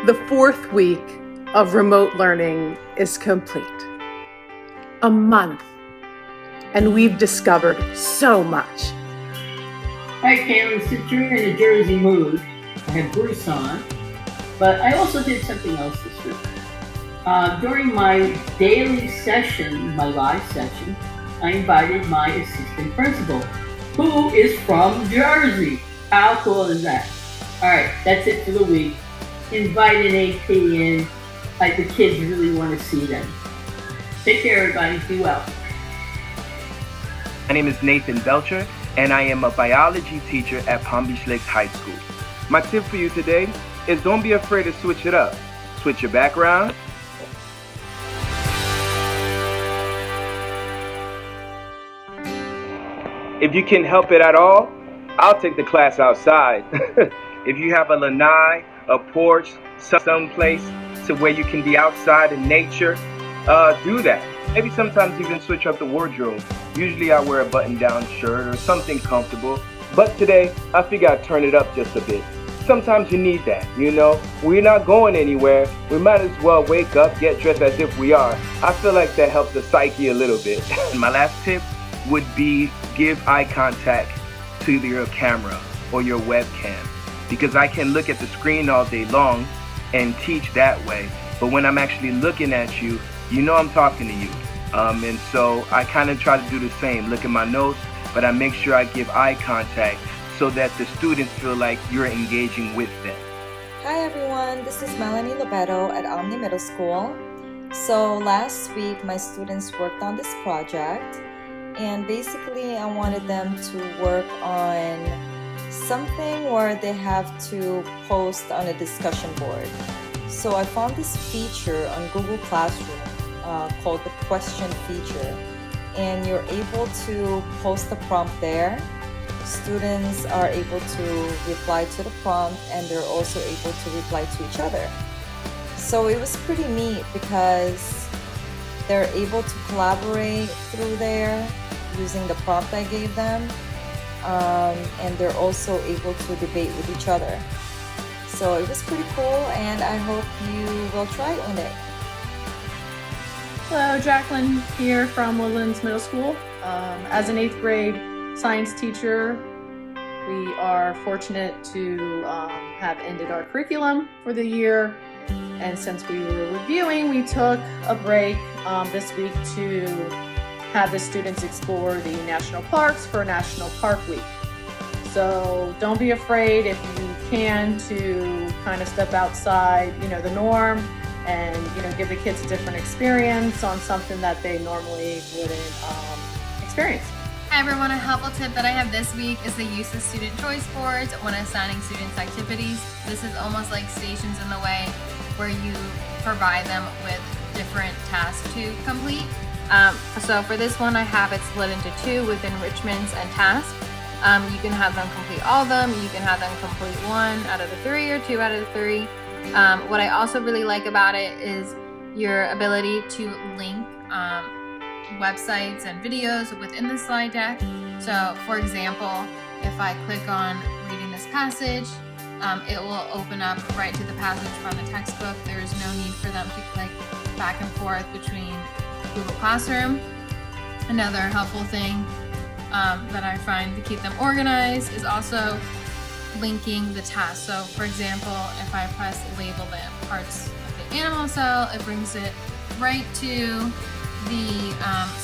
The fourth week of remote learning is complete. A month, and we've discovered so much. Hi, Karen. Since you're in a Jersey mood, I have Bruce on, but I also did something else this week. During my daily session, my live session, I invited my assistant principal, who is from Jersey. How cool is that? All right, that's it for the week. Invite an AP in. Like the kids really want to see them. Take care, everybody. Be well. My name is Nathan Belcher, and I am a biology teacher at Palm Beach Lakes High School. My tip for you today is don't be afraid to switch it up. Switch your background. If you can help it at all, I'll take the class outside. If you have a lanai, a porch, someplace to where you can be outside in nature, do that. Maybe sometimes even switch up the wardrobe. Usually I wear a button-down shirt or something comfortable, but today I figure I'd turn it up just a bit. Sometimes you need that, you know? We're not going anywhere. We might as well wake up, get dressed as if we are. I feel like that helps the psyche a little bit. My last tip would be give eye contact to your camera or your webcam, because I can look at the screen all day long and teach that way, but when I'm actually looking at you, you know I'm talking to you. And so I kind of try to do the same, look at my notes, but I make sure I give eye contact so that the students feel like you're engaging with them. Hi everyone, this is Melanie Lobeto at Omni Middle School. So last week my students worked on this project, and basically I wanted them to work on something where they have to post on a discussion board. So I found this feature on Google Classroom called the question feature, and you're able to post the prompt there. Students are able to reply to the prompt, and they're also able to reply to each other. So it was pretty neat because they're able to collaborate through there using the prompt I gave them. And they're also able to debate with each other. So it was pretty cool, and I hope you will try it one day. Hello, Jacqueline here from Woodlands Middle School. As an 8th grade science teacher, we are fortunate to have ended our curriculum for the year. And since we were reviewing, we took a break this week to have the students explore the national parks for National Park Week. So don't be afraid, if you can, to kind of step outside, the norm, and give the kids a different experience on something that they normally wouldn't experience. Hi everyone, a helpful tip that I have this week is the use of student choice boards when assigning students activities. This is almost like stations in the way, where you provide them with different tasks to complete. So for this one, I have it split into 2 with enrichments and tasks. You can have them complete all of them. You can have them complete 1 out of the 3 or 2 out of the 3. What I also really like about it is your ability to link websites and videos within the slide deck. So for example, if I click on reading this passage, it will open up right to the passage from the textbook. There is no need for them to click back and forth between Google Classroom. Another helpful thing that I find to keep them organized is also linking the task. So for example, if I press label the parts of the animal cell, it brings it right to the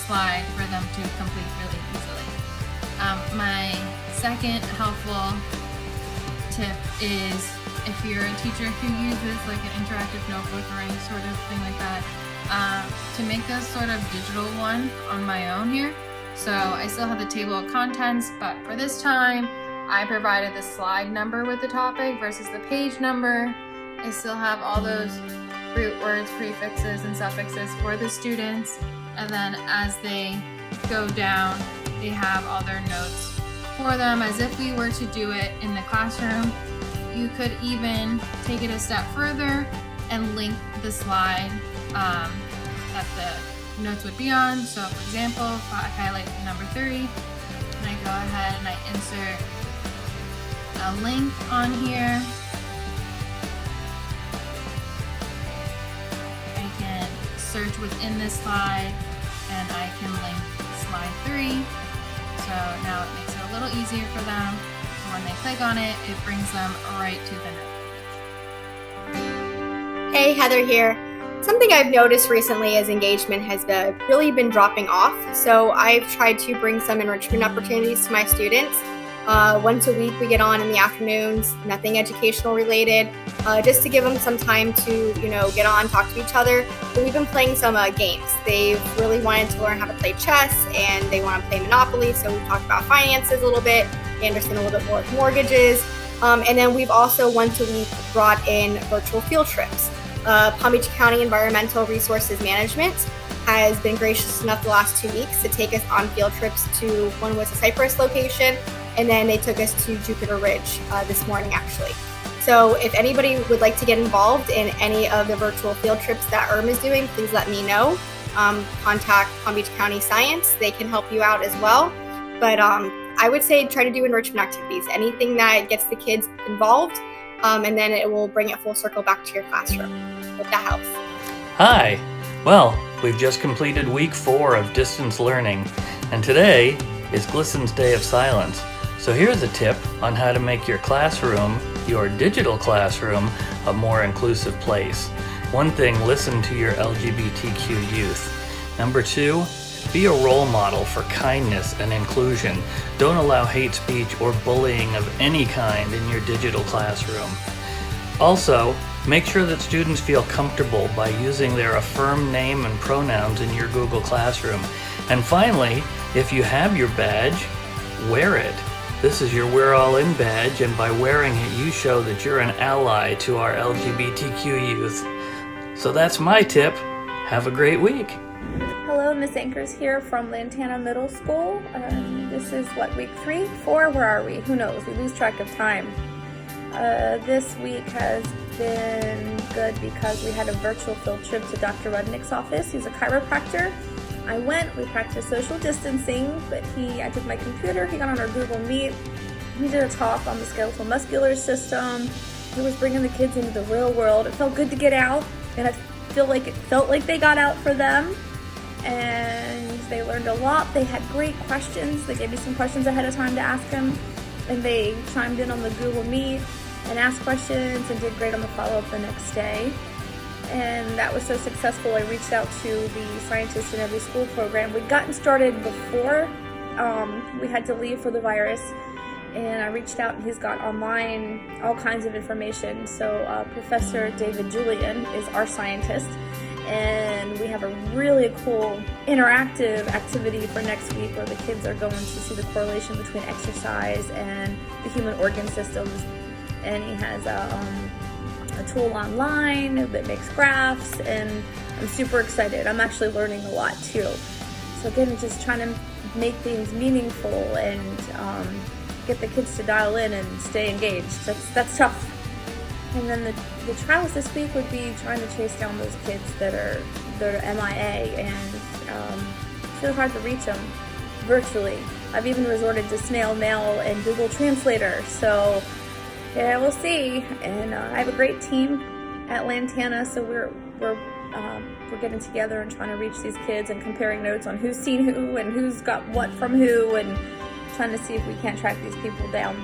slide for them to complete really easily. My second helpful tip is, if you're a teacher who uses like an interactive notebook or any sort of thing like that, to make a sort of digital one on my own here. So I still have the table of contents, but for this time I provided the slide number with the topic versus the page number. I still have all those root words, prefixes, and suffixes for the students, and then as they go down, they have all their notes for them as if we were to do it in the classroom. You could even take it a step further and link the slide that the notes would be on. So for example, if I highlight number 3 and I go ahead and I insert a link on here, which was in this slide, and I can link slide 3. So now it makes it a little easier for them. When they click on it, it brings them right to the note. Hey, Heather here. Something I've noticed recently is engagement has really been dropping off. So I've tried to bring some enrichment opportunities to my students. Once a week we get on in the afternoons, nothing educational related, just to give them some time to, get on, talk to each other. But we've been playing some games. They've really wanted to learn how to play chess, and they want to play Monopoly. So we've talked about finances a little bit, they understand a little bit more with mortgages. And then we've also once a week brought in virtual field trips. Palm Beach County Environmental Resources Management has been gracious enough the last 2 weeks to take us on field trips to, one was a Cypress location, and then they took us to Jupiter Ridge this morning actually. So if anybody would like to get involved in any of the virtual field trips that is doing, please let me know. Contact Palm Beach County Science, they can help you out as well. But I would say try to do enrichment activities, anything that gets the kids involved, and then it will bring it full circle back to your classroom, if that helps. Hi! Well, we've just completed week 4 of distance learning, and today is Glisten's Day of Silence. So here's a tip on how to make your classroom, your digital classroom, a more inclusive place. 1 thing, listen to your LGBTQ youth. Number 2, be a role model for kindness and inclusion. Don't allow hate speech or bullying of any kind in your digital classroom. Also, make sure that students feel comfortable by using their affirmed name and pronouns in your Google Classroom. And finally, if you have your badge, wear it. This is your We're All In badge, and by wearing it, you show that you're an ally to our LGBTQ youth. So that's my tip. Have a great week. Hello, Miss Anchors here from Lantana Middle School. This is week 3, 4? Where are we? Who knows? We lose track of time. This week has been good because we had a virtual field trip to Dr. Rudnick's office. He's a chiropractor. I went, we practiced social distancing, but I took my computer, he got on our Google Meet, he did a talk on the skeletal muscular system. He was bringing the kids into the real world. It felt good to get out, and I feel like it felt like they got out for them, and they learned a lot. They had great questions. They gave me some questions ahead of time to ask him, and they chimed in on the Google Meet and asked questions and did great on the follow-up the next day. And that was so successful, I reached out to the Scientist in Every School program. We'd gotten started before we had to leave for the virus, and I reached out, and he's got online all kinds of information. So Professor David Julian is our scientist, and we have a really cool interactive activity for next week where the kids are going to see the correlation between exercise and the human organ systems. And he has a tool online that makes graphs, and I'm super excited. I'm actually learning a lot too. So again, just trying to make things meaningful and get the kids to dial in and stay engaged. That's tough. And then the trials this week would be trying to chase down those kids that are MIA, and it's really hard to reach them virtually. I've even resorted to snail mail and Google Translator. So yeah, we'll see. And I have a great team at Lantana, so we're getting together and trying to reach these kids and comparing notes on who's seen who and who's got what from who, and trying to see if we can't track these people down.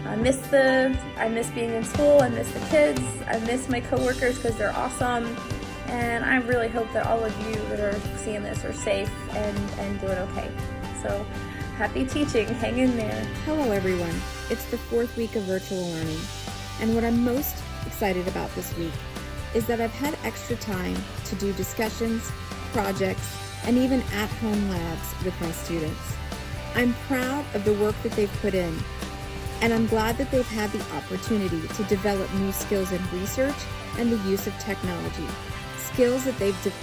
I miss being in school. I miss the kids. I miss my coworkers because they're awesome. And I really hope that all of you that are seeing this are safe and doing okay. So happy teaching. Hang in there. Hello, everyone. It's the 4th week of virtual learning. And what I'm most excited about this week is that I've had extra time to do discussions, projects, and even at-home labs with my students. I'm proud of the work that they've put in, and I'm glad that they've had the opportunity to develop new skills in research and the use of technology, skills that they've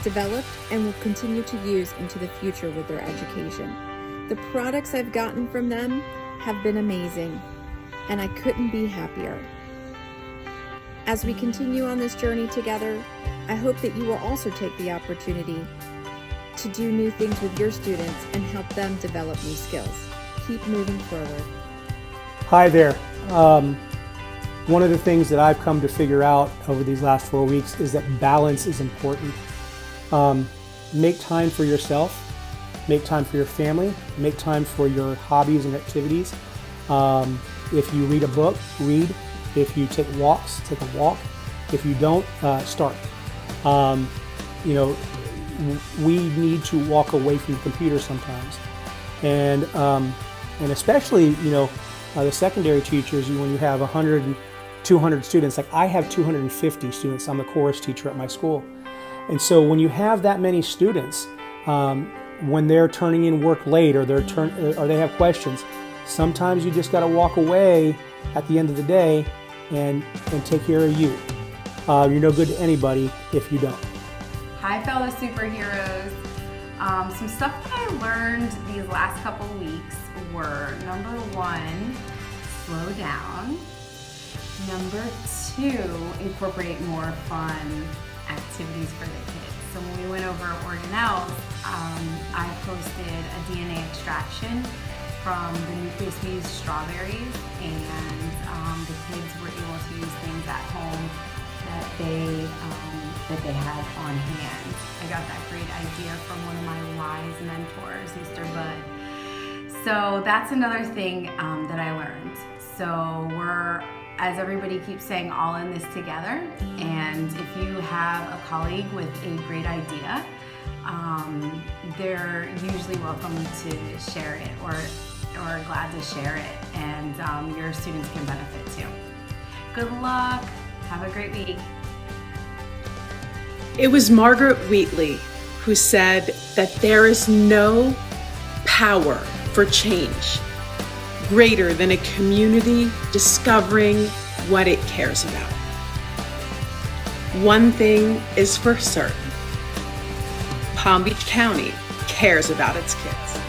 developed and will continue to use into the future with their education. The products I've gotten from them have been amazing, and I couldn't be happier. As we continue on this journey together, I hope that you will also take the opportunity to do new things with your students and help them develop new skills. Keep moving forward. Hi there. One of the things that I've come to figure out over these last 4 weeks is that balance is important. Make time for yourself, make time for your family, make time for your hobbies and activities. If you read a book, read. If you take walks, take a walk. If you don't, start. You know, we need to walk away from the computer sometimes. And especially, you know, the secondary teachers, when you have 100 and 200 students, like I have 250 students. I'm a chorus teacher at my school. And so when you have that many students, when they're turning in work late or or they have questions, sometimes you just got to walk away at the end of the day and take care of you. You're no good to anybody if you don't. Hi, fellow superheroes. Some stuff that I learned these last couple weeks were, number 1, slow down. Number 2, incorporate more fun activities for the kids. So when we went over organelles, I posted a DNA extraction from the nucleus fused strawberries, and the kids were able to use things at home that they had on hand. I got that great idea from one of my wise mentors, Mr. Bud. So that's another thing that I learned. So we're, as everybody keeps saying, all in this together. And if you have a colleague with a great idea, they're usually welcome to share it or glad to share it, and your students can benefit too. Good luck. Have a great week. It was Margaret Wheatley who said that there is no power for change greater than a community discovering what it cares about. One thing is for certain: Palm Beach County cares about its kids.